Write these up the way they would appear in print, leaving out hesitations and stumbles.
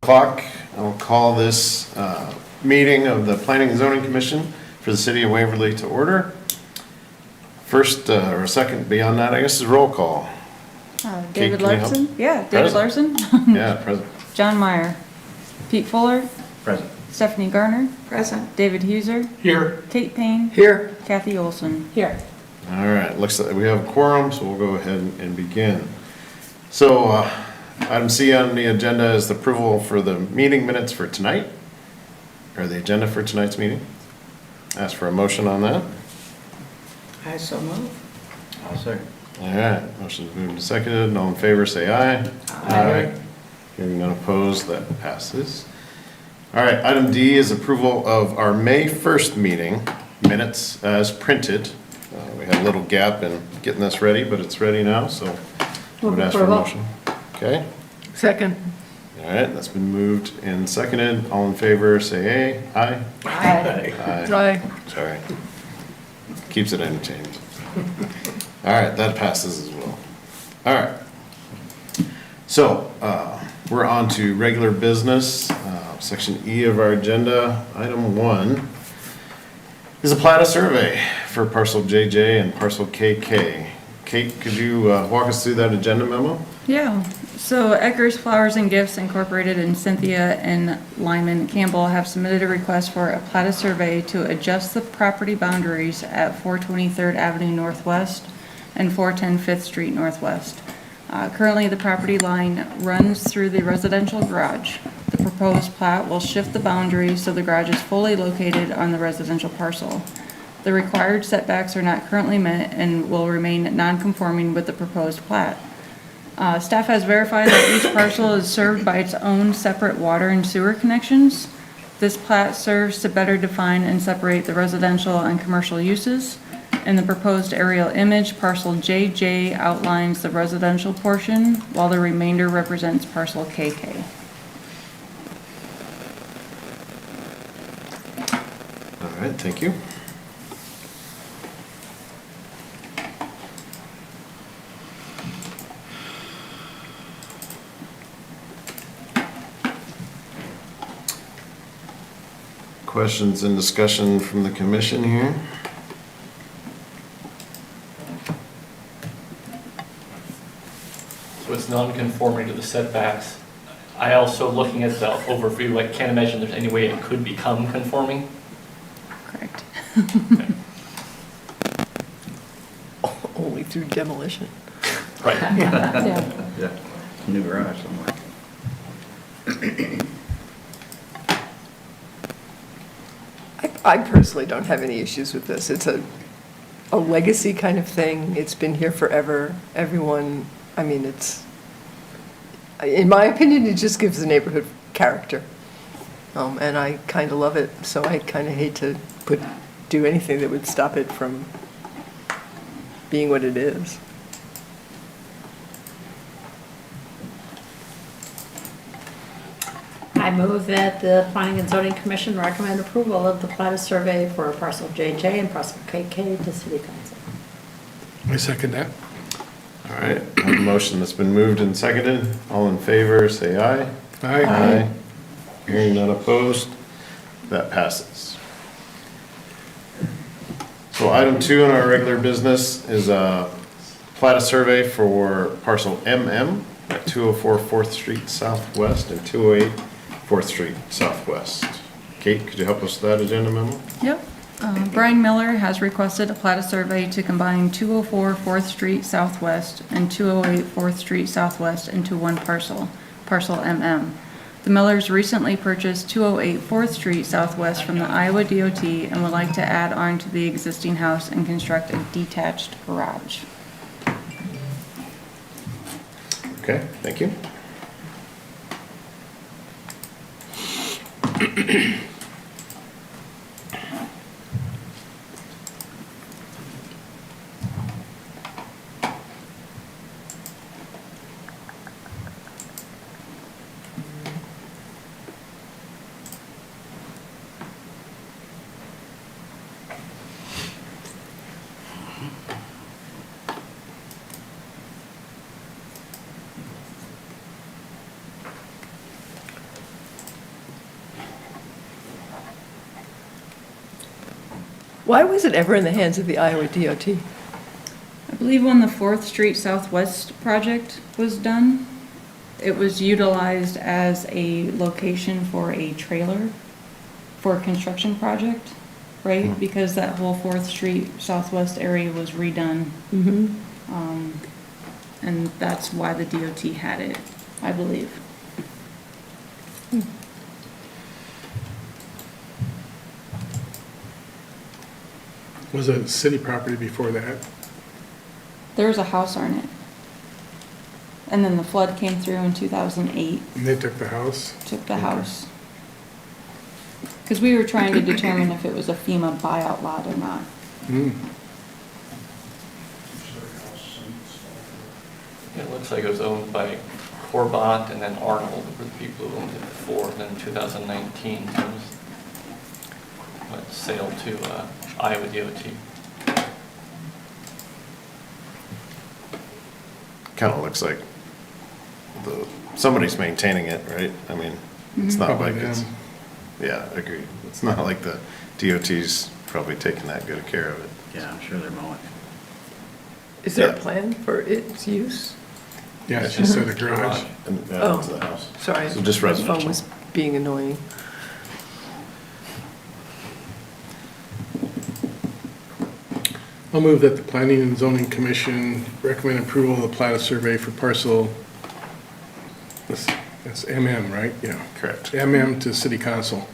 o'clock. I'll call this meeting of the Planning and Zoning Commission for the City of Waverly to order. First or second beyond that, I guess, is roll call. David can you help? Larson? Yeah, David Larson. Yeah, present. John Meyer. Pete Fuller. Present. Stephanie Garner. Present. David Huser. Here. Kate Payne. Here. Kathy Olson. Here. All right, looks like we have a quorum, so we'll go ahead and begin. So, item C on the agenda is the approval for the meeting minutes for tonight, or the agenda for tonight's meeting. Ask for a motion on that. I so move. I'll second. All right, motion's moved and seconded. All in favor, say aye. Aye. Hearing none opposed, that passes. All right, item D is approval of our May 1st meeting minutes as printed. We had a little gap in getting this ready, but it's ready now, so I would ask for a motion. Okay, Second. all right, that's been moved and seconded. All in favor, say aye. Aye. Aye. Sorry. Keeps it entertaining. All right, that passes as well. All right. So, we're on to regular business, section E of our agenda. Item 1 is a Plat survey for parcel JJ and parcel KK. Kate, could you walk us through that agenda memo? Yeah, so Eggers Flowers and Gifts Incorporated and Cynthia and Lyman Campbell have submitted a request for a Plat survey to adjust the property boundaries at 420 3rd Avenue Northwest and 410 5th Street Northwest. Currently, the property line runs through the residential garage. The proposed plat will shift the boundary so the garage is fully located on the residential parcel. The required setbacks are not currently met and will remain non-conforming with the proposed plat. Staff has verified that each parcel is served by its own separate water and sewer connections. This plat serves to better define and separate the residential and commercial uses. In the proposed aerial image, parcel JJ outlines the residential portion, while the remainder represents parcel KK. All right, thank you. Questions and discussion from the commission here? So it's non-conforming to the setbacks. I also, looking at the overview, I can't imagine there's any way it could become conforming. Correct. Only through demolition. Right. Yeah. Yeah, new garage somewhere. I personally don't have any issues with this. It's a legacy kind of thing. It's been here forever. Everyone, I mean, in my opinion, it just gives the neighborhood character. And I kind of love it, so I kind of hate to do anything that would stop it from being what it is. I move that the Planning and Zoning Commission recommend approval of the plat survey for parcel JJ and parcel KK to City Council. I second that. All right, I have a motion that's been moved and seconded. All in favor, say aye. Aye. Hearing none opposed, that passes. So item 2 on our regular business is a Plat survey for parcel MM at 204 4th Street Southwest and 208 4th Street Southwest. Kate, could you help us with that agenda memo? Yep. Brian Miller has requested a plat survey to combine 204 4th Street Southwest and 208 4th Street Southwest into one parcel, parcel MM. The Millers recently purchased 208 4th Street Southwest from the Iowa DOT and would like to add on to the existing house and construct a detached garage. Okay, thank you. Why was it ever in the hands of the Iowa DOT? I believe when the 4th Street Southwest project was done, it was utilized as a location for a trailer for a construction project, right? Because that whole 4th Street Southwest area was redone. And that's why the DOT had it, I believe. Was it city property before that? There was a house on it. And then the flood came through in 2008, And they took the house? took the house. Because we were trying to determine if it was a FEMA buyout lot or not. Hmm. It looks like it was owned by Corbett and then Arnold were the people who owned it before. And then in 2019, it was sale to Iowa DOT. Kind of looks like somebody's maintaining it, right? I mean, it's not Probably like it's, them. yeah, agreed. It's not like the DOT's probably taking that good care of it. Yeah, I'm sure they're mowing. Is there a Yeah. plan for its use? Yeah, she said a garage. And Oh. that's the house. Sorry. So just My phone residential. was being annoying. I'll move that the Planning and Zoning Commission recommend approval of the plat survey for parcel, that's MM, right? Yeah. Correct. MM to City Council.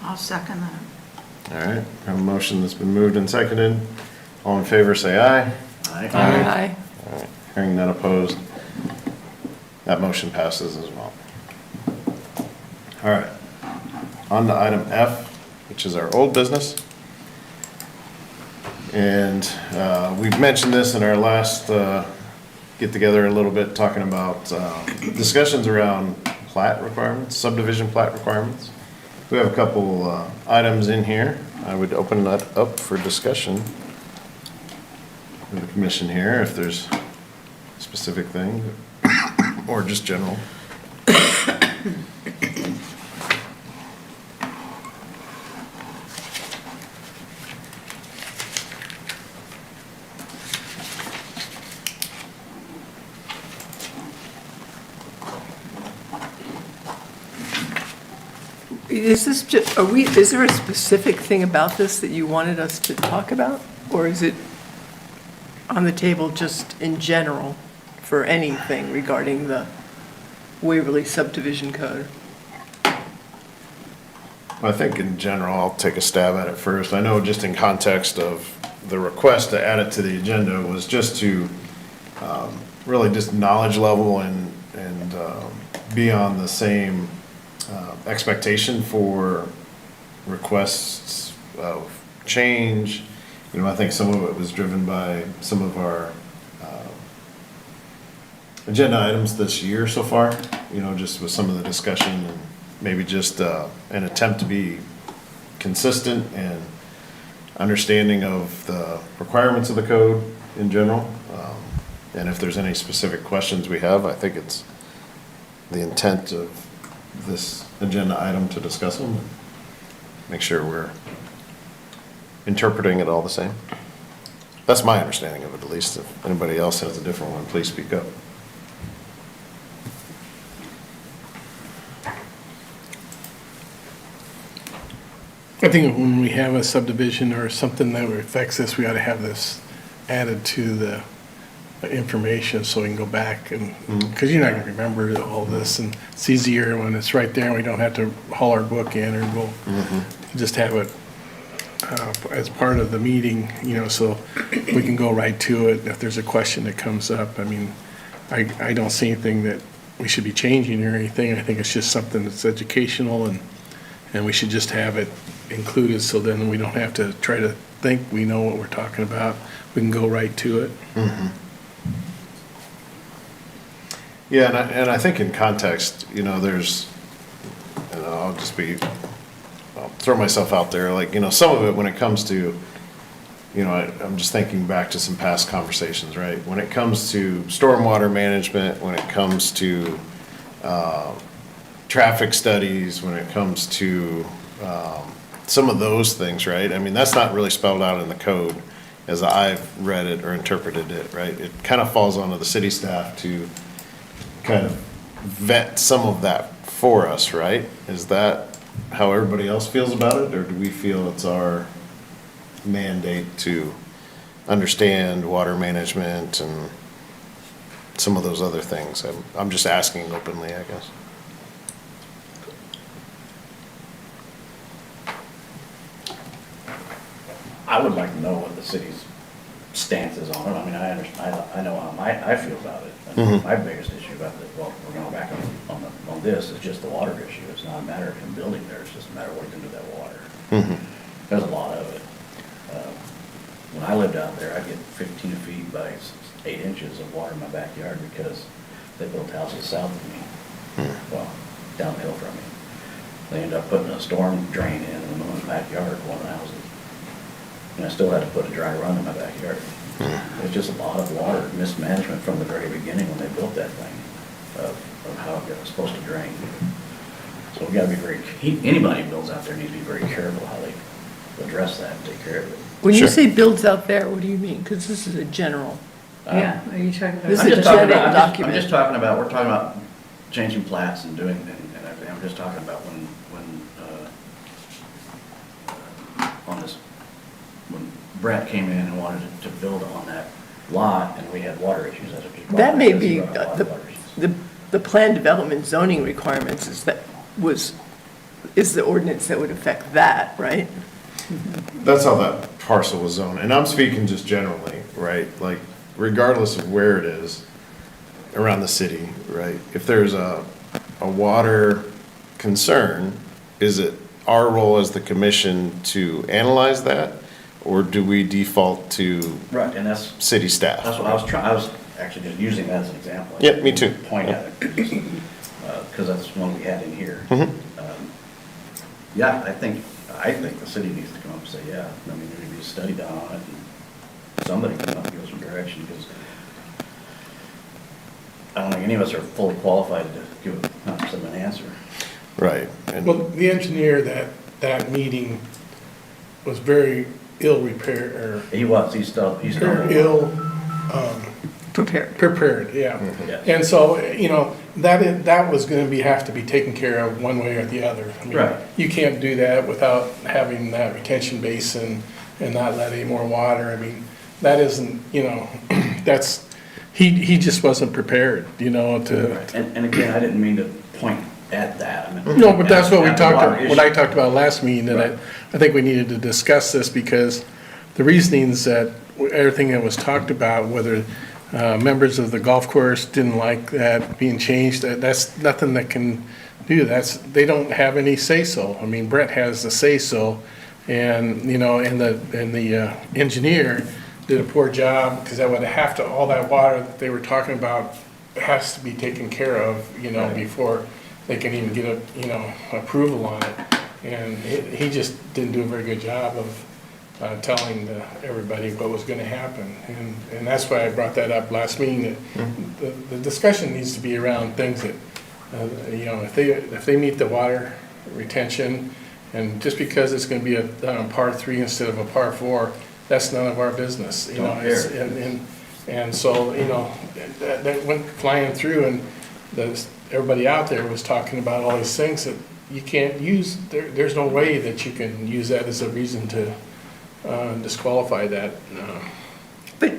I'll second that. All right, have a motion that's been moved and seconded. All in favor, say aye. Aye. Aye. All right, hearing none opposed, that motion passes as well. All right, on to item F, which is our old business. And we've mentioned this in our last get-together a little bit, talking about discussions around plat requirements, subdivision plat requirements. We have a couple items in here. I would open that up for discussion with the commission here, if there's specific things, or just general. Is this just, is there a specific thing about this that you wanted us to talk about? Or is it on the table just in general for anything regarding the Waverly subdivision code? I think in general, I'll take a stab at it first. I know just in context of the request to add it to the agenda was just to really just knowledge level and be on the same expectation for requests of change. You know, I think some of it was driven by some of our agenda items this year so far, you know, just with some of the discussion and maybe just an attempt to be consistent and understanding of the requirements of the code in general. And if there's any specific questions we have, I think it's the intent of this agenda item to discuss them. Make sure we're interpreting it all the same. That's my understanding of it, at least. If anybody else has a different one, please speak up. I think when we have a subdivision or something that affects this, we ought to have this added to the information so we can go back and, because you're not gonna remember all this, and it's easier when it's right there and we don't have to haul our book in, or we'll just have it as part of the meeting, you know, so we can go right to it if there's a question that comes up. I mean, I don't see anything that we should be changing or anything. I think it's just something that's educational, and we should just have it included, so then we don't have to try to think we know what we're talking about. We can go right to it. Yeah, and I think in context, you know, there's, and I'll throw myself out there, like, you know, some of it when it comes to, you know, I'm just thinking back to some past conversations, right? When it comes to stormwater management, when it comes to traffic studies, when it comes to some of those things, right? I mean, that's not really spelled out in the code as I've read it or interpreted it, right? It kind of falls onto the city staff to kind of vet some of that for us, right? Is that how everybody else feels about it, or do we feel it's our mandate to understand water management and some of those other things? I'm just asking openly, I guess. I would like to know what the city's stance is on it. I mean, I understand, I know how I feel about it. Mhm. My biggest issue about the, well, we're going back on this, is just the water issue. It's not a matter of him building there, it's just a matter of what he's gonna do with that water. Mhm. There's a lot of it. When I lived out there, I'd get 15 feet by 8 inches of water in my backyard because they built houses south of me, well, downhill from me. They ended up putting a storm drain in the middle of my backyard, one of the houses. And I still had to put a dry run in my backyard. There's just a lot of water mismanagement from the very beginning when they built that thing, of how it was supposed to drain. So we gotta be anybody who builds out there needs to be very careful how they address that and take care of it. When you Sure. say builds out there, what do you mean? Because this is a general. Yeah, are you talking This about? is a general document. I'm just talking about, we're talking about changing plats and doing, and everything. I'm just talking about when on this, when Brett came in and wanted to build on that lot, and we had water issues. That's what just That may brought- be, that's brought a lot of water issues. the plan development zoning requirements is the ordinance that would affect that, right? That's how that parcel was zoned, and I'm speaking just generally, right? Like, regardless of where it is around the city, right? If there's a water concern, is it our role as the commission to analyze that? Or do we default to Right, and that's city staff? what I was trying, I was actually just using that as an example. Yeah, me too. Point at it, because that's one we had in here. Mhm. Yeah, I think the city needs to come up and say, yeah, I mean, there needs to be a study done on it, and somebody can come up and give us some direction, because I don't think any of us are fully qualified to give 100% an answer. Right. and- Well, the engineer that meeting was very ill repaired, or He's still. very ill prepared, yeah. Yes. And so, you know, that was gonna have to be taken care of one way or the other. I mean, Right. You can't do that without having that retention basin and not let any more water. I mean, that isn't, you know, that's, he just wasn't prepared, you know, to. And again, I didn't mean to point at that. I meant No, but that's what we at the water talked, what I issue. talked about last meeting, and Right. I think we needed to discuss this because the reasonings that, everything that was talked about, whether members of the golf course didn't like that being changed, that's nothing that can do, they don't have any say-so. I mean, Brett has the say-so, and, you know, and the engineer did a poor job, because that would have to, all that water that they were talking about has to be taken care of, you know, Right. before they can even get approval on it. And he just didn't do a very good job of telling everybody what was gonna happen. And that's why I brought that up last meeting, that the discussion needs to be around things that, you know, if they meet the water retention, and just because it's gonna be a par 3 instead of a par 4, that's none of our business, you know. Don't care. And so, you know, that went flying through, and everybody out there was talking about all these things that you can't use, there's no way that you can use that as a reason to disqualify that. But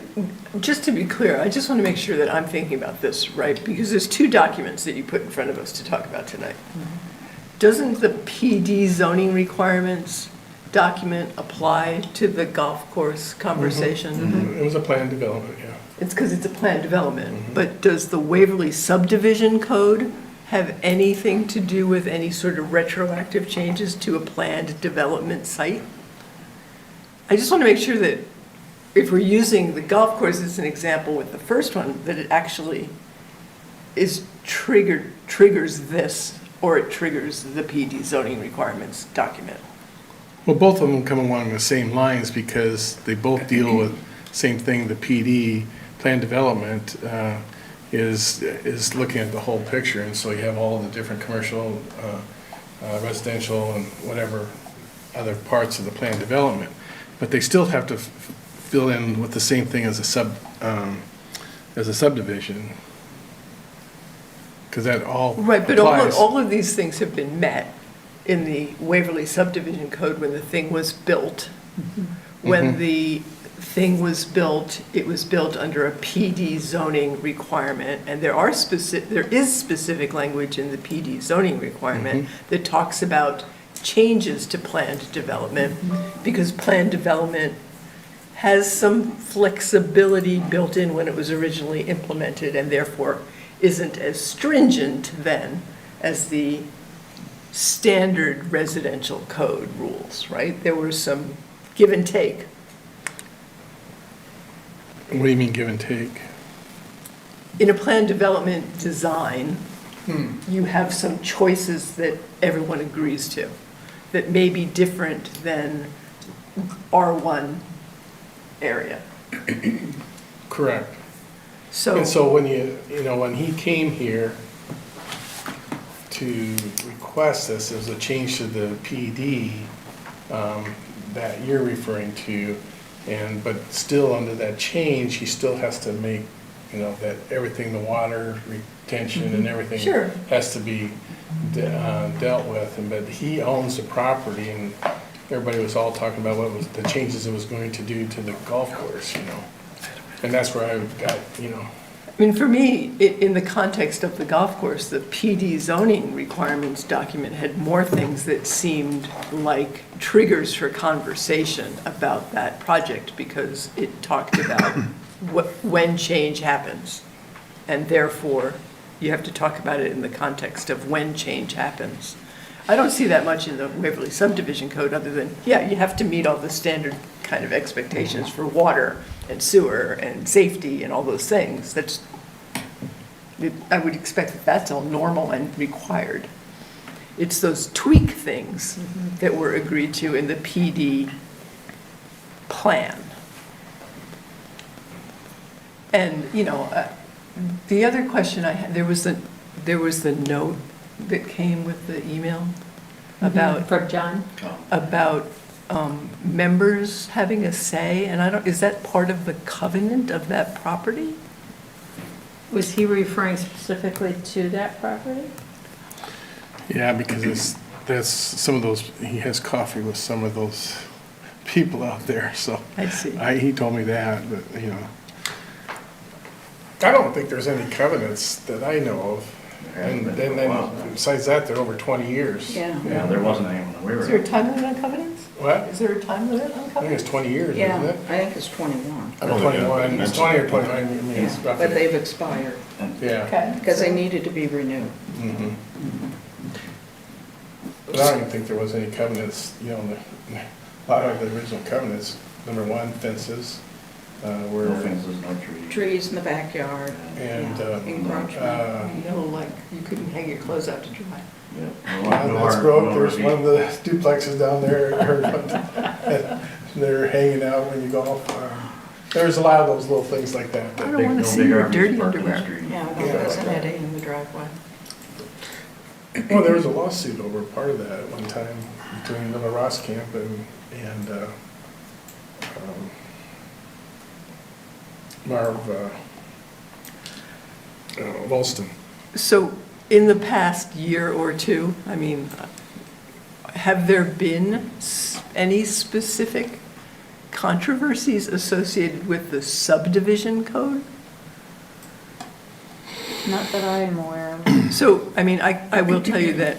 just to be clear, I just want to make sure that I'm thinking about this right, because there's two documents that you put in front of us to talk about tonight. Doesn't the PD zoning requirements document apply to the golf course conversation? It was a planned development, yeah. It's because it's a planned development, but does the Waverly Subdivision Code have anything to do with any sort of retroactive changes to a planned development site? I just want to make sure that if we're using the golf course as an example with the first one, that it actually triggers this, or it triggers the PD zoning requirements document. Well, both of them come along the same lines because they both deal with same thing. The PD, planned development, is looking at the whole picture, and so you have all the different commercial, residential, and whatever other parts of the plan development, but they still have to fill in with the same thing as a subdivision. Because that all Right, but applies. all of these things have been met in the Waverly subdivision code when the thing was built. When the thing was built, it was built under a PD zoning requirement, and there is specific language in the PD zoning requirement that talks about changes to planned development, because planned development has some flexibility built in when it was originally implemented, and therefore isn't as stringent then as the standard residential code rules, right? There was some give and take. What do you mean give and take? In a planned development design, you have some choices that everyone agrees to, that may be different than R1 area. Correct. So. And so when when he came here to request this, there was a change to the PD that you're referring to, but still under that change, he still has to make, that everything, the water retention and everything Sure. has to be dealt with, but he owns the property, and everybody was all talking about what was the changes it was going to do to the golf course, And that's where I got, I mean, for me, in the context of the golf course, the PD zoning requirements document had more things that seemed like triggers for conversation about that project, because it talked about when change happens. And therefore, you have to talk about it in the context of when change happens. I don't see that much in the Waverly subdivision code, other than, you have to meet all the standard kind of expectations for water and sewer and safety and all those things. I would expect that that's all normal and required. It's those tweak things that were agreed to in the PD plan. And, the other question I had, there was the note that came with the email about For John? about members having a say, and is that part of the covenant of that property? Was he referring specifically to that property? Yeah, because that's some of those, he has coffee with some of those people out there, so. I see. He told me that, but, I don't think there's any covenants that I know of. And then besides that, they're over 20 years. Yeah. Yeah, there wasn't any when we were. Is there a time limit on covenants? What? Is there a time limit on I think covenants? it's 20 years, Yeah, isn't it? I think it's 21, I don't think I 21, it's mentioned 20 or it. 29, I mean, it's but roughly. they've expired, Yeah. Okay. because they needed to be renewed. Mhm. But I don't even think there was any covenants, a lot of the original covenants, number one, fences, were. No fences, no trees. Trees in the backyard, And, encroachment. Like you couldn't hang your clothes out to dry. Yeah. That's broke, there's one of the duplexes down there, they're hanging out when you golf. There's a lot of those little things like that. I don't want to see your dirty underwear. Yeah, Yeah. there wasn't any in the driveway. Well, there was a lawsuit over part of that at one time between the Ross Camp and Marv Olson. So in the past year or two, I mean, have there been any specific controversies associated with the subdivision code? Not that I am aware of. So, I mean, I will tell you that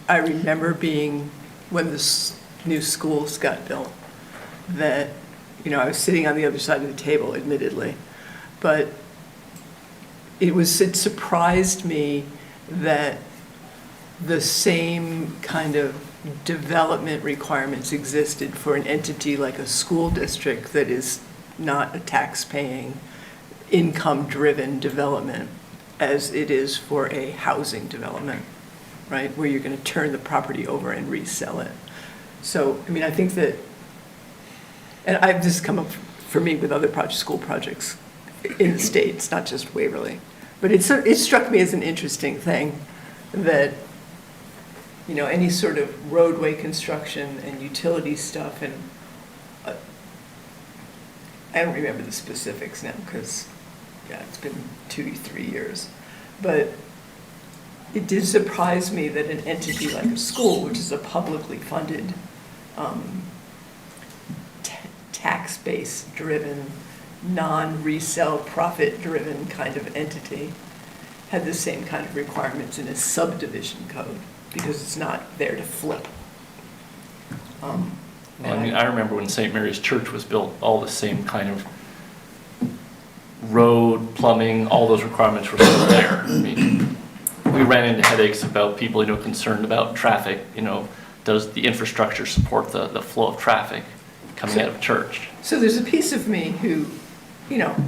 I remember being, when the new schools got built, that, I was sitting on the other side of the table, admittedly, but it surprised me that the same kind of development requirements existed for an entity like a school district that is not a tax-paying, income-driven development as it is for a housing development, right? Where you're going to turn the property over and resell it. So, I mean, I think that, and I've just come up for me with other school projects in the States, not just Waverly. But it struck me as an interesting thing that, you know, any sort of roadway construction and utility stuff, and I don't remember the specifics now, because, yeah, it's been 2 to 3 years. But it did surprise me that an entity like a school, which is a publicly funded, tax-based driven, non-resale, profit-driven kind of entity, had the same kind of requirements in a subdivision code, because it's not there to flip. Well, I mean, I remember when St. Mary's Church was built, all the same kind of road, plumbing, all those requirements were still there. I mean, we ran into headaches about people, concerned about traffic, does the infrastructure support the flow of traffic coming out of church? So there's a piece of me who,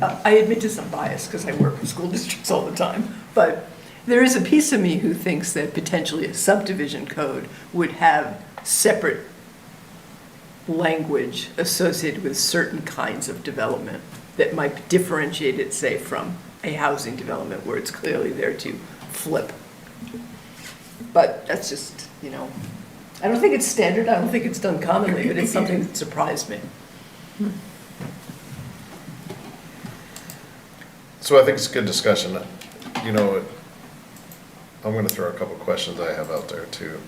I admit to some bias because I work with school districts all the time, but there is a piece of me who thinks that potentially a subdivision code would have separate language associated with certain kinds of development that might differentiate it, say, from a housing development where it's clearly there to flip. But that's just, I don't think it's standard, I don't think it's done commonly, but it's something that surprised me. So I think it's a good discussion. I'm going to throw a couple questions I have out there too.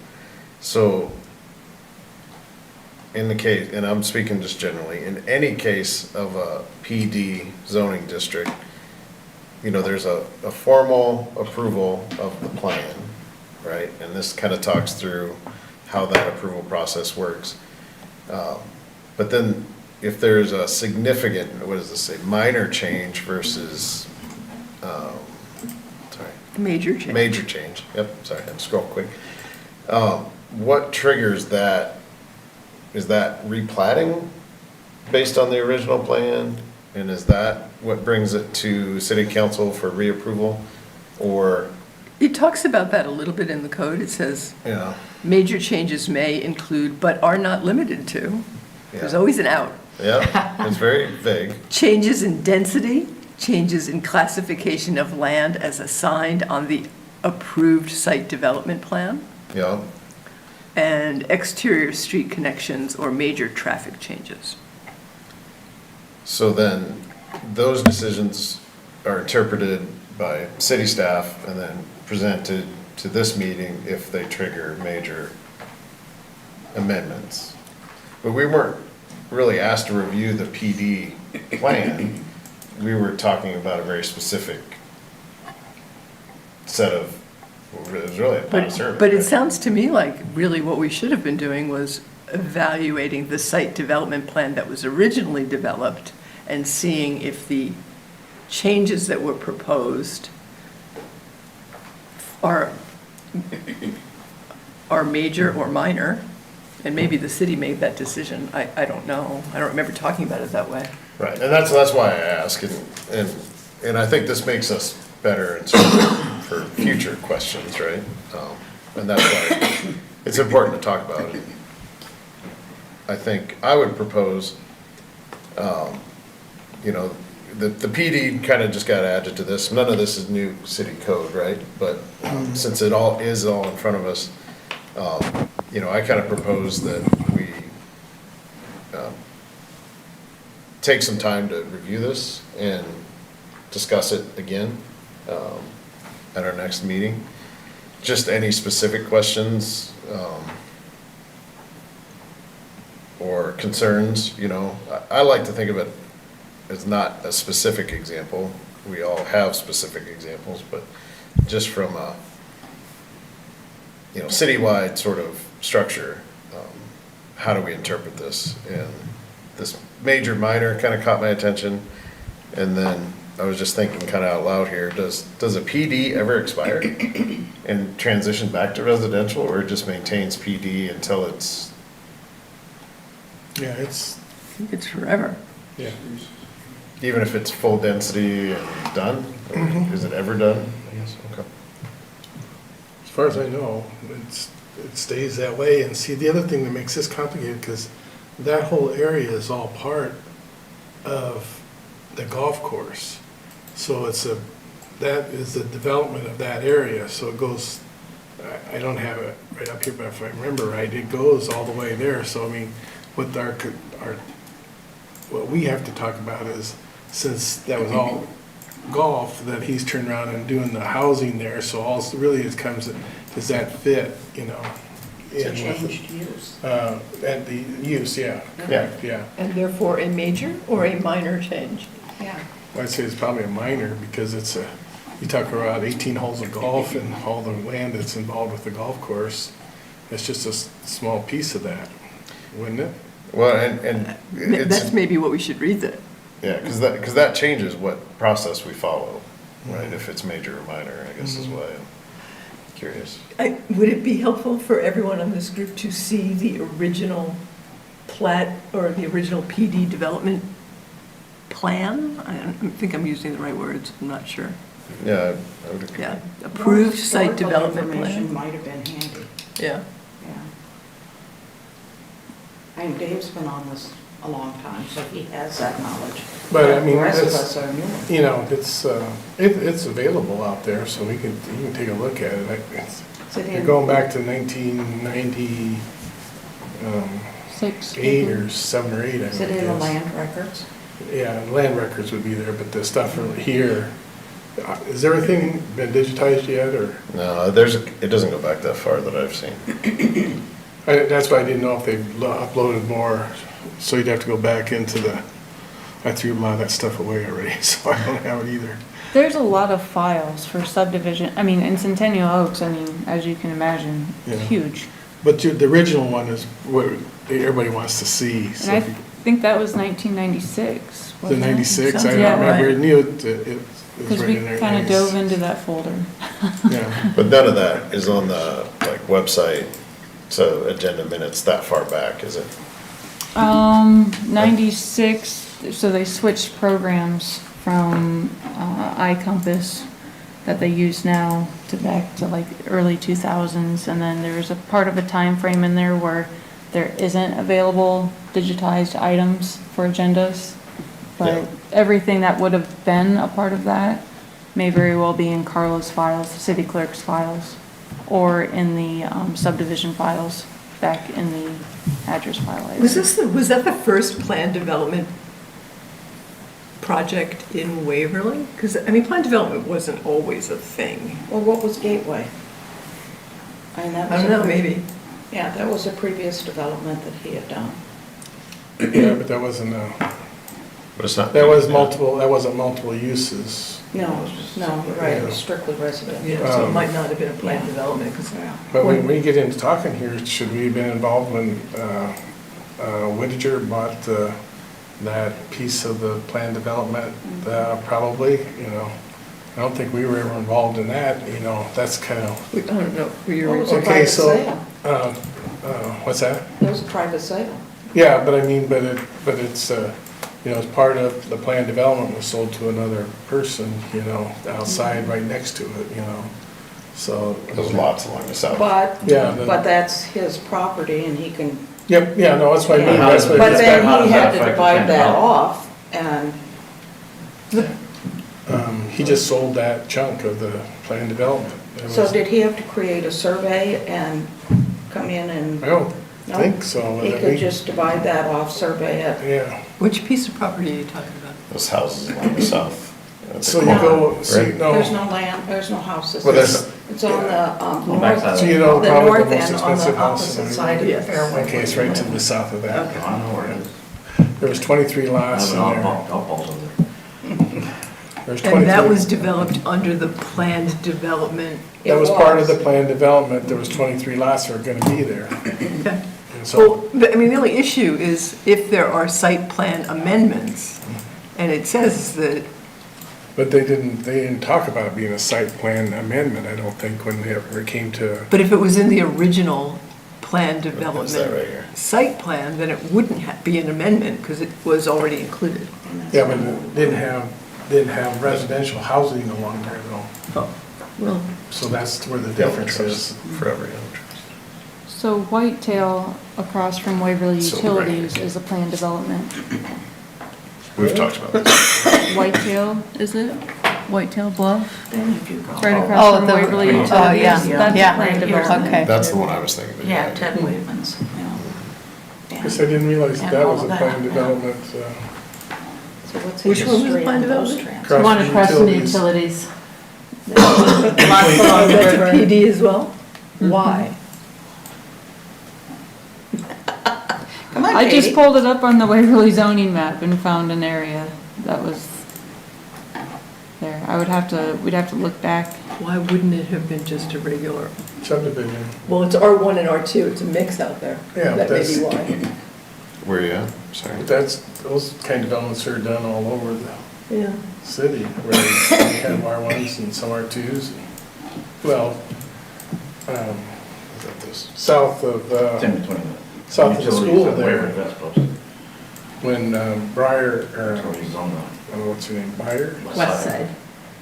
So in the case, and I'm speaking just generally, in any case of a PD zoning district, there's a formal approval of the plan, right? And this kind of talks through how that approval process works. But then if there's a significant, what does this say, minor change versus, Major change. Major change, yep, sorry, I had to scroll quick. What triggers that? Is that replatting based on the original plan? And is that what brings it to city council for reapproval? Or? It talks about that a little bit in the code. It says, Yeah. major changes may include, but are not limited to. There's Yeah. always an out. Yeah, it's very vague. Changes in density, changes in classification of land as assigned on the approved site development plan, Yeah, and exterior street connections or major traffic changes. so then those decisions are interpreted by city staff and then presented to this meeting if they trigger major amendments. But we weren't really asked to review the PD plan. We were talking about a very specific set of, it was really a plat survey. But it right? sounds to me like really what we should have been doing was evaluating the site development plan that was originally developed and seeing if the changes that were proposed are major or minor, and maybe the city made that decision. I don't know. I don't remember talking about it that way. Right, and that's why I ask, and I think this makes us better and for future questions, right? And that's why it's important to talk about it. I think I would propose, the PD kind of just got added to this. None of this is new city code, right? But since it all is all in front of us, I kind of propose that we take some time to review this and discuss it again at our next meeting. Just any specific questions or concerns, I like to think of it as not a specific example. We all have specific examples, but just from a, citywide sort of structure, how do we interpret this? And this major, minor kind of caught my attention. And then I was just thinking kind of out loud here, does a PD ever expire and transition back to residential, or it just maintains PD until it's? Yeah, I think it's forever. yeah. Even if it's full density and done? Or is it ever done? I guess, okay. As far as I know, it stays that way. And see, the other thing that makes this complicated, because that whole area is all part of the golf course. So that is the development of that area. So it goes I don't have it right up here, but if I remember right, it goes all the way there. So I mean, what what we have to talk about is, since that was all golf, that he's turned around and doing the housing there, so all really it comes, does that fit, you know? It's a in with- changed use. And the use, yeah, correct, yeah. And therefore a major or a minor change? Yeah. Well, I'd say it's probably a minor, because it's you talk about 18 holes of golf and all the land that's involved with the golf course. It's just a small piece of that, wouldn't it? Well, and That's it's, maybe what we should read then. yeah, because that changes what process we follow, right? If it's major or minor, I guess is why I'm curious. Would it be helpful for everyone on this group to see the original plat or the original PD development plan? I don't think I'm using the right words, I'm not sure. Yeah, I would agree. Yeah, approved site Historical development information plan. might have been handy, Yeah. yeah. And Dave's been on this a long time, so he has that knowledge. But I mean, The rest of that's- us are new. You know, it's available out there, so you can take a look at it. Is it You're in- going back to 1998 6. or 7 or 8, I Is think it in the is. land records? Yeah, land records would be there, but the stuff over here, is everything been digitized yet, or? No, it doesn't go back that far that I've seen. That's why I didn't know if they've uploaded more, so you'd have to go back into I threw a lot of that stuff away already, so I don't have it either. There's a lot of files for subdivision, I mean, in Centennial Oaks, I mean, as you can imagine, Yeah. huge. But the original one is what everybody wants to see. And So I if you- think that was 1996. the wasn't it? 96, I Sounds don't about remember, right. I knew it was Because right we in there. kind of dove into that folder. Yeah, But none of that is on the, like, website, so agenda minutes that far back, is it? 96, so they switched programs from iCompass that they use now to back to like early 2000s. And then there's a part of a time frame in there where there isn't available digitized items for agendas. Yeah. But everything that would have been a part of that may very well be in Carla's files, city clerk's files, or in the subdivision files back in the address file. area. Was that the first plan development project in Waverly? Because, I mean, plan development wasn't always a thing. Well, what was Gateway? I mean, that I was don't a know, pre- maybe. Yeah, that was a previous development that he had done. yeah, but that wasn't, But it's not. that wasn't multiple uses. No, no, you're right, it was strictly residential. Yeah, so it might not have been a plan Yeah. development, because Yeah. But when we get into talking here, should we have been involved when Whittaker bought that piece of the plan development? Probably, you know. I don't think we were ever involved in that, you know, that's kind of, I don't know, were you? What was it? okay, private so, sale. what's that? It was a private sale. Yeah, but I mean, but it's, you know, as part of the plan development was sold to another person, you know, outside, right next to it, you know, so. There's lots along the south. But, Yeah, the- but that's his property and he can, Yep, yeah, no, that's what I mean, Yeah. that's what. but it's then got- he had to affect the divide plan that development? off and, He just sold that chunk of the plan development. It so was- did he have to create a survey and come in and? I don't No? think so. He I could think- just divide that off, survey it. Yeah, Which piece of property are you talking about? Those houses along the south. at the so you corner, go, see, right? There's no, no land, there's no houses. Well, there's- It's on the On the backside. So you know, the probably the north most end, on expensive the house in opposite the- side of the Yes. fairway. okay, it's right to the south of that. Okay. I know where it is. There was 23 I lots have in an there. golf balls over there. There's And that 23 was developed under the planned development. That It was part of was. the plan development, there was 23 lots that were gonna be there. Okay. And so, Well, I mean, the only issue is if there are site plan amendments, and it says that, but they didn't talk about it being a site plan amendment, I don't think, when they ever came to, but if it was in the original plan It's that right development here. site plan, then it wouldn't be an amendment, because it was already included. yeah, but it didn't have residential housing along there though. Oh, well, So that's where the They own difference trusts, is. forever own trust. So Whitetail across from Waverly So Utilities is a planned development. We've talked about this. Whitetail, is it? Whitetail Bluff. Then if you go. It's right across from the- Waverly oh, Utilities. yeah, That's yeah. planned Right here. development. Okay. That's the one I was thinking of. Yeah, Ted Waitman's, yeah. Guess I didn't realize And that all was a of planned that, yeah. development. So what's Which the one was history planned of those development? transfers? Across One from across from the utilities. utilities. Lots along the river. PD as well? Mm-hmm. Why? Come on, I just Katie. pulled it up on the Waverly zoning map and found an area that was there. We'd have to look back. Why wouldn't it have been just a regular? Subdivision. Well, it's R1 and R2, it's a mix out there. Yeah, That may that's- be why. Where you at? Sorry. But those kind of developments are done all over the Yeah. city, where you have R1s and some R2s. Well, Is that this? south of, It's in between the. south of the utilities school and there, Waverly, that's posted. when Briar, or, Utilities on I don't know what's her name, Meyer? the West side.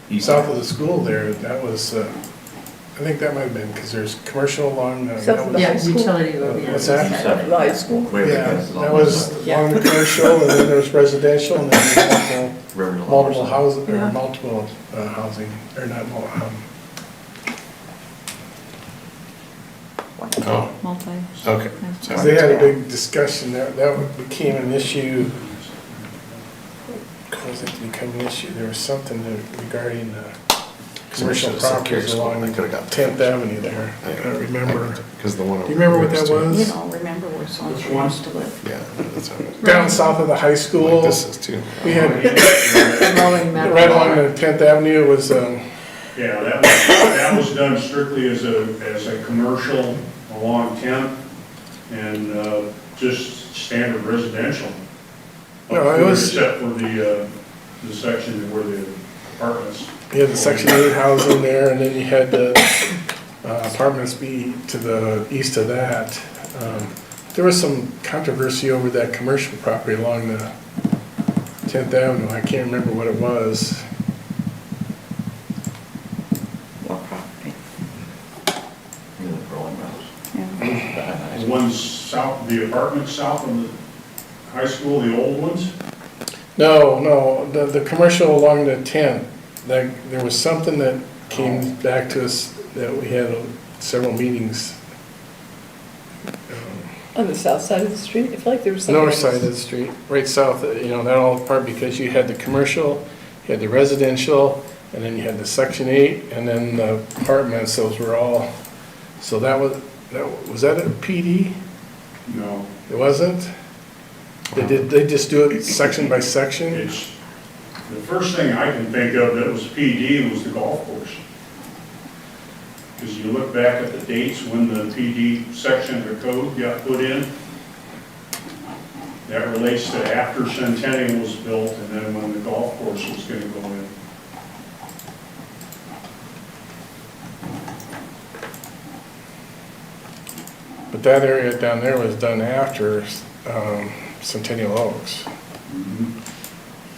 East South side. of the school there, that was, I think that might have been, because there's commercial along, South that of the was, high school? Utility will be on What's the that? east side. The high school? Waverly, yeah, that's that on was the Yeah. along the commercial, and then there's residential, and then there's river to multiple Larson. houses, Yeah. or multiple housing, or not, Oh, Multi. okay. because they had a big discussion there, that became an issue. Caused it to become an issue, there was something regarding commercial Some properties curious one, along they could've got 10th Avenue there, I can't remember. Because the one. Do you remember what that You was? know, remember where someone used to live? Yeah, that's how it is. Down south of the high school, Like this is too. we had, Mowing metal. right along the 10th Avenue was, Yeah, that was done strictly as a commercial along 10th and just standard residential. No, it was- Except for the section where the apartments. you had the Section 8 housing there, and then you had the apartments be to the east of that. There was some controversy over that commercial property along the 10th Avenue, I can't remember what it was. What property? Near the Rolling Meadows. Yeah. Behind the high The school. ones south, the apartments south of the high school, the old ones. No, the commercial along the 10th, that, there was something that came back to us that we had several meetings. On the south side of the street? I feel like there was something. North side of the street, right south, that all apart, because you had the commercial, you had the residential, and then you had the Section 8, and then the apartments, those were all, so was that a PD? No, It wasn't? They just do it section by section? it's, the first thing I can think of that was PD was the golf course. Because you look back at the dates when the PD section of the code got put in, that relates to after Centennial was built and then when the golf course was gonna go in. But that area down there was done after Centennial Oaks.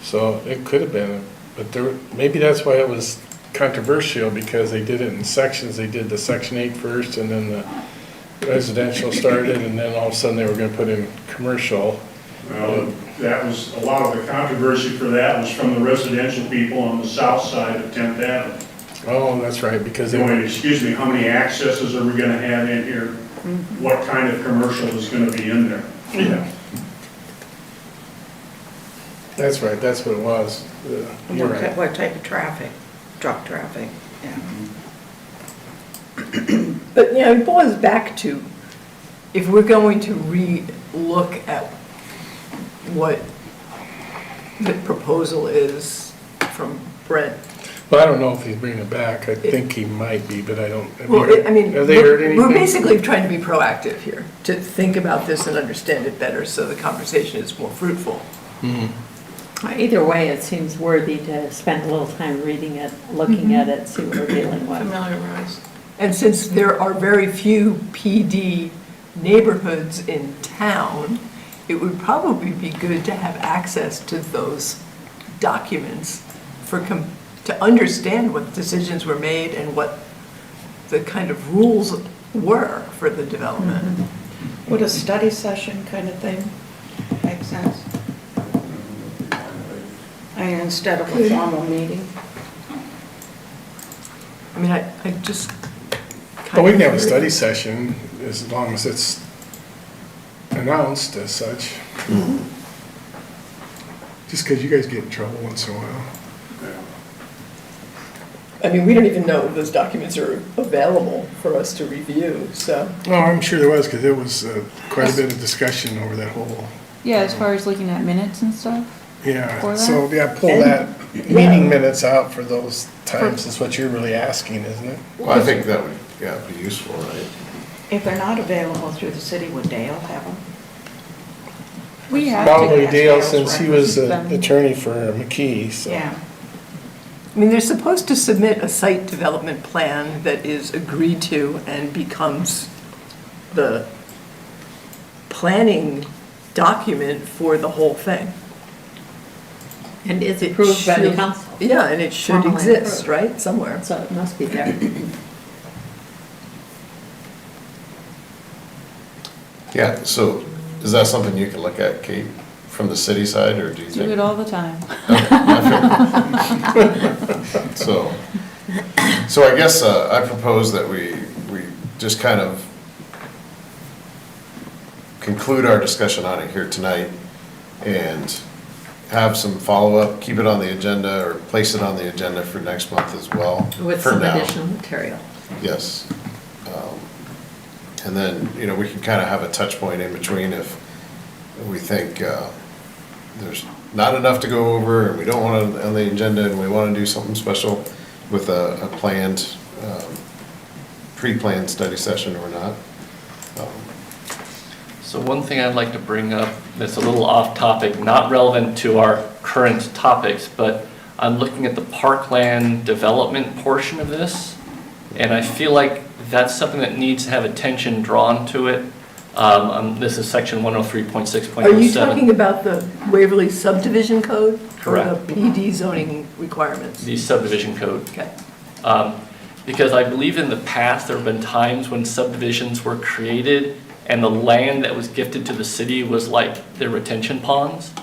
So it could have been, but maybe that's why it was controversial, because they did it in sections. They did the Section 8 first, and then the residential started, and then all of a sudden they were gonna put in commercial. Well, that was, a lot of the controversy for that was from the residential people on the south side of 10th Avenue. Oh, that's right, because they Going, were, excuse me, how many accesses are we gonna have in here? What kind of commercial is gonna be in there? yeah. That's right, that's what it was. You're right. What type of traffic? Truck traffic, yeah. But, it boils back to, if we're going to re-look at what the proposal is from Brent. Well, I don't know if he's bringing it back. I think he might be, but I don't. Have Well, you heard- I mean, Have they heard anything? we're basically trying to be proactive here, to think about this and understand it better so the conversation is more fruitful. Either way, it seems worthy to spend a little time reading it, looking at it, see what we're dealing with. Familiarize. And since there are very few PD neighborhoods in town, it would probably be good to have access to those documents to understand what decisions were made and what the kind of rules were for the development. Would a study session kind of thing make sense? Instead of a formal meeting? I mean, I just But kind we of. can have a study session as long as it's announced as such. Just because you guys get in trouble once in a while. I mean, we don't even know if those documents are available for us to review, so. Oh, I'm sure there was, because there was quite a bit of discussion over that whole, Yeah, as far as looking at minutes and stuff. yeah. For So, yeah, pull And- that meeting minutes out for those times is what you're really asking, isn't it? Well, I think that would, yeah, be useful, right? If they're not available through the city, would Dale have them? We have Probably to, Dale, since he was the Them. attorney for McKee, so. Yeah. I mean, they're supposed to submit a site development plan that is agreed to and becomes the planning document for the whole thing. And it's It approved by the should- council, Yeah, and it should Formally exist, approved. right, somewhere. so it must be there. Yeah, so is that something you can look at, Kate, from the city side, or do you do think? it all the time. So, so I guess I propose that we just kind of conclude our discussion on it here tonight and have some follow-up, keep it on the agenda or place it on the agenda for next month as well. With for some now. additional material. Yes. And then, you know, we can kind of have a touch point in between if we think there's not enough to go over and we don't want to on the agenda and we want to do something special with a planned, pre-planned study session or not. So one thing I'd like to bring up that's a little off topic, not relevant to our current topics, but I'm looking at the parkland development portion of this, and I feel like that's something that needs to have attention drawn to it. This is section 103.6.07. Are you talking about the Waverly subdivision code? Correct. Or the PD zoning requirements? The subdivision code. Okay. Because I believe in the past, there have been times when subdivisions were created and the land that was gifted to the city was like their retention ponds.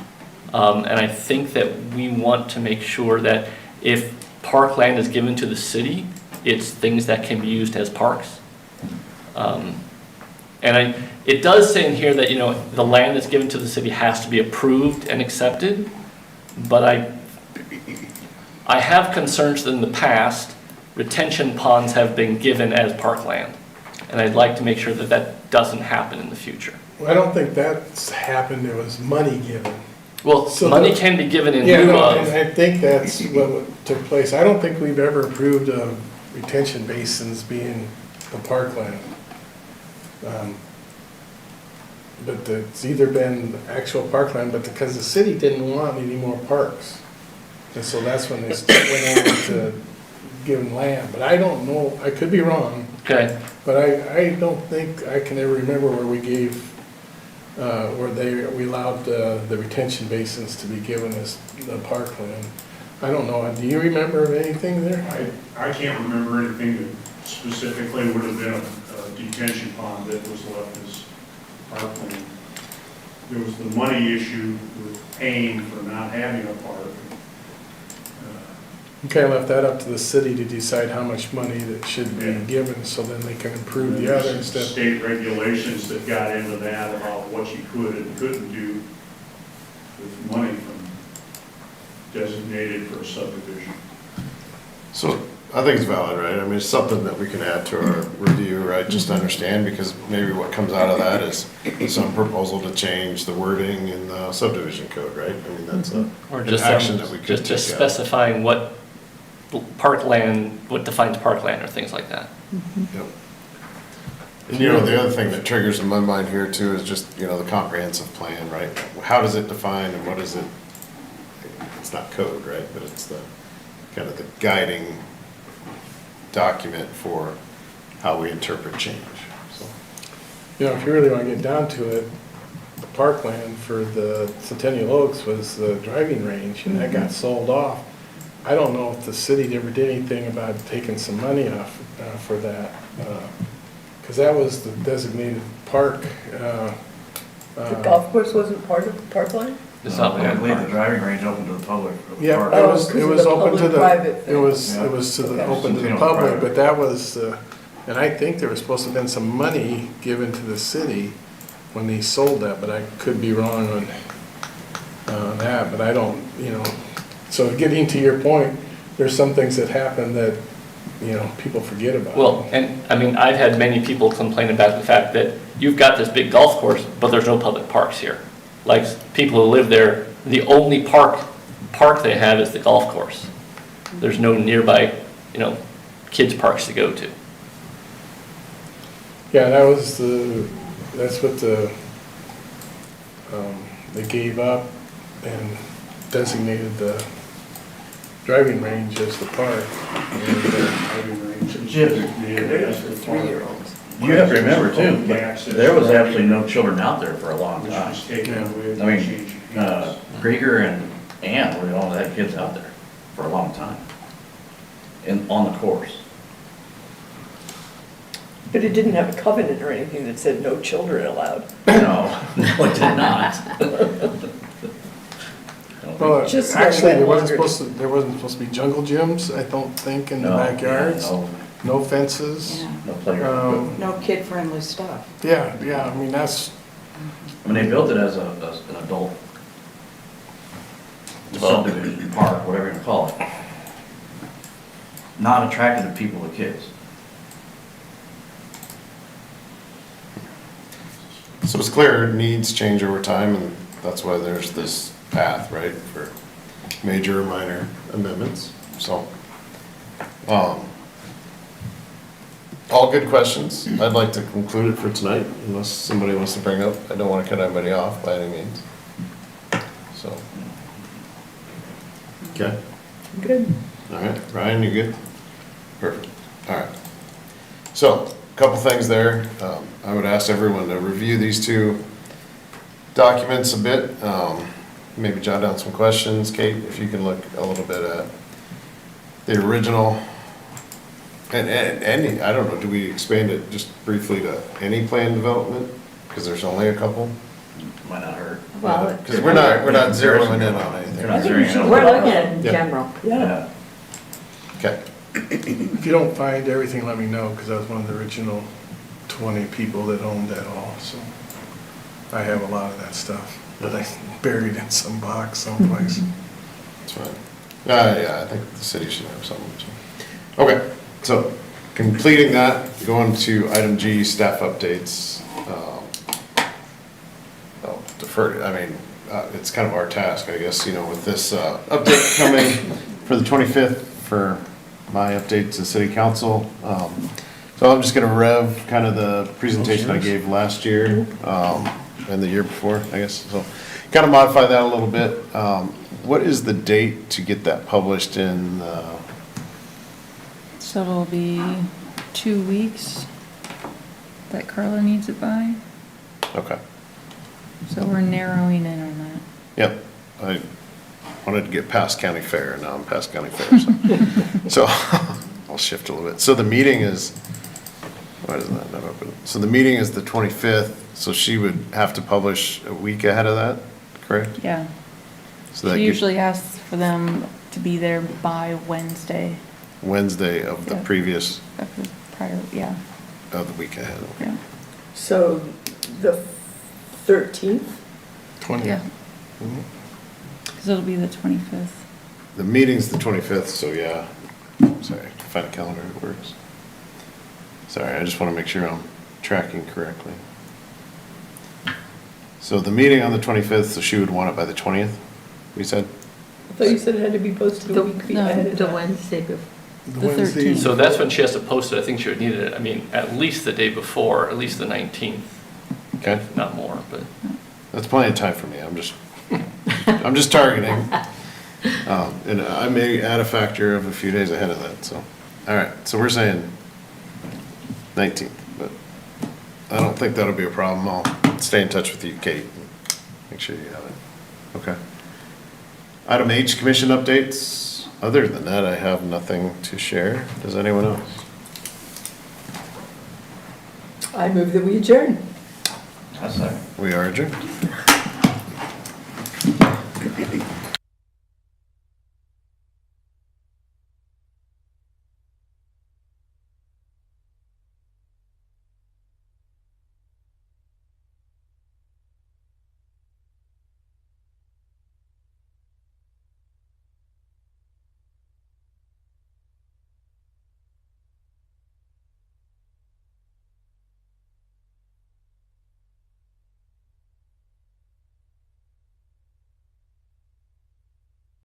And I think that we want to make sure that if parkland is given to the city, it's things that can be used as parks. And it does say in here that, you know, the land that's given to the city has to be approved and accepted, but I have concerns that in the past, retention ponds have been given as parkland. And I'd like to make sure that that doesn't happen in the future. Well, I don't think that's happened, there was money given. Well, So money the- can be given in Yeah, lieu no, and of, I think that's what took place. I don't think we've ever approved of retention basins being a parkland. But it's either been actual parkland, but because the city didn't want any more parks. And so that's when they went over to giving land. But I don't know, I could be wrong, okay, but I don't think I can ever remember where we gave, we allowed the retention basins to be given as the parkland. I don't know, do you remember of anything there? I can't remember anything that specifically would have been a detention pond that was left as parkland. There was the money issue with Payne for not having a park. You kind of left that up to the city to decide how much money that should be Yeah. given, so then they can improve the There's other instead. State regulations that got into that about what you could and couldn't do with money from designated for a subdivision. So I think it's valid, right? I mean, it's something that we can add to our review, right? Just to understand, because maybe what comes out of that is some proposal to change the wording in the subdivision code, right? I mean, that's or an just action that we could just take. specifying what parkland, what defines parkland or things like that. Yep. And you know, the other thing that triggers in my mind here too is just, you know, the comprehensive plan, right? How does it define and what is it? It's not code, right? But it's the, kind of the guiding document for how we interpret change, so. You know, if you really want to get down to it, the parkland for the Centennial Oaks was the driving range, and that got sold off. I don't know if the city ever did anything about taking some money off for that, because that was the designated park. The golf course wasn't part of the parkland? It's No, not I believe the public. driving range open to the public. Yeah, Park. Oh, it was 'cause of open to the the, public-private thing. it was Yeah. to the, Okay. open to the Something public, private. but that was, and I think there was supposed to have been some money given to the city when they sold that, but I could be wrong on that, but I don't, so getting to your point, there's some things that happen that, people forget about. Well, and, I mean, I've had many people complain about the fact that you've got this big golf course, but there's no public parks here. Like, people who live there, the only park they have is the golf course. There's no nearby, kids' parks to go to. Yeah, that's what they gave up and designated the driving range as the park. Jim, There's for 3-year-olds. you have to remember too, there was absolutely no children out there for a long Which time. was taken away. I mean, Grieger and Ann were the only that had kids out there for a long time. On the course. But it didn't have a covenant or anything that said no children allowed. No, it did not. Well, Just actually, like longer. there wasn't supposed to be jungle gyms, I don't think, in the No, backyards. No, No fences. Yeah. no playground. No kid-friendly stuff. Yeah, I mean, that's, I mean, they built it as an adult subdivision, park, whatever you call it. Not attractive to people with kids. So it's clear needs change over time, and that's why there's this path, right, for major or minor amendments, so. All good questions. I'd like to conclude it for tonight, unless somebody wants to bring up, I don't want to cut anybody off by any means. So. Okay, Good. all right, Ryan, you good? Perfect, all right. So, a couple things there. I would ask everyone to review these two documents a bit. Maybe jot down some questions. Kate, if you can look a little bit at the original. And any, I don't know, do we expand it just briefly to any plan development? Because there's only a couple. Might not hurt. Well, Because we're not zeroing in on anything. They're not zeroing in on we're looking at it in Yeah. general. Yeah. Okay, if you don't find everything, let me know, because I was one of the original 20 people that owned that all, so. I have a lot of that stuff, that I buried in some box someplace. that's fine. Yeah, I think the city should have something. So. Okay, so completing that, going to item G, staff updates. I'll defer, it's kind of our task, I guess, with this update coming for the 25th for my update to city council. So I'm just gonna rev kind of the presentation I gave last year, and the year before, I guess, so kind of modify that a little bit. What is the date to get that published in, So it'll be 2 weeks that Carla needs it by, okay, so we're narrowing in on that. yep. I wanted to get past county fair, now I'm past county fair, so. So, I'll shift a little bit. So the meeting is, why doesn't that not open? So the meeting is the 25th, so she would have to publish a week ahead of that, correct? Yeah, So that she gives usually asks for them to be there by Wednesday Wednesday of the Yeah. previous, of the prior, yeah, of the week ahead. okay. yeah. So the 13th? 20. Yeah. Because it'll be the 25th. The meeting's the 25th, so yeah, sorry, find a calendar that works. Sorry, I just want to make sure I'm tracking correctly. So the meeting on the 25th, so she would want it by the 20th, we said? I thought you said it had to be posted a week ahead of The time. Wednesday before. The The Wednesday- 13th. So that's when she has to post it. I think she would need it, at least the day before, at least the 19th, Okay, if not more, but. that's plenty of time for me, I'm just targeting. And I may add a factor of a few days ahead of that, so. All right, so we're saying 19th, but I don't think that'll be a problem. I'll stay in touch with you, Kate, and make sure you have it. Okay. Item H, commission updates. Other than that, I have nothing to share. Does anyone else? I move that we adjourn. That's like. We are adjourned.